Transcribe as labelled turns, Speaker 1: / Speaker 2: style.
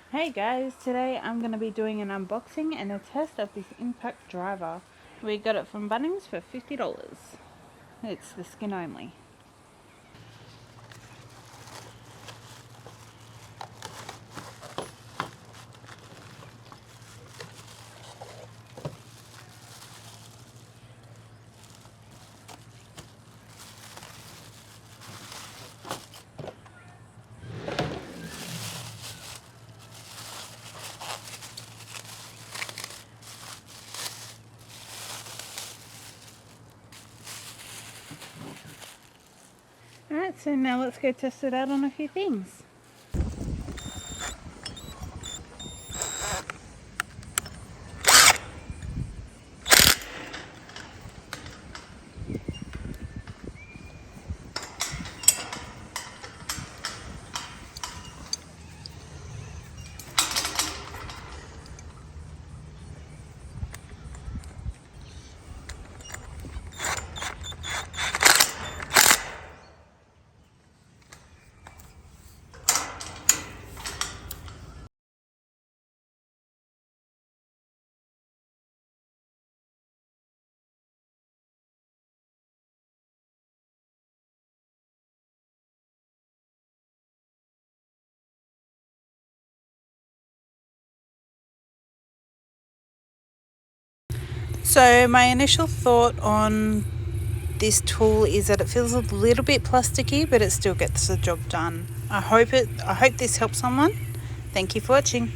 Speaker 1: Hey guys, today I'm going to be doing an unboxing and a test of this impact driver. We got it from Bunnings for $50. It's the skin only. Alright, so now let's go test it out on a few things. So my initial thought on this tool is that it feels a little bit plasticky, but it still gets the job done. I hope this helps someone. Thank you for watching.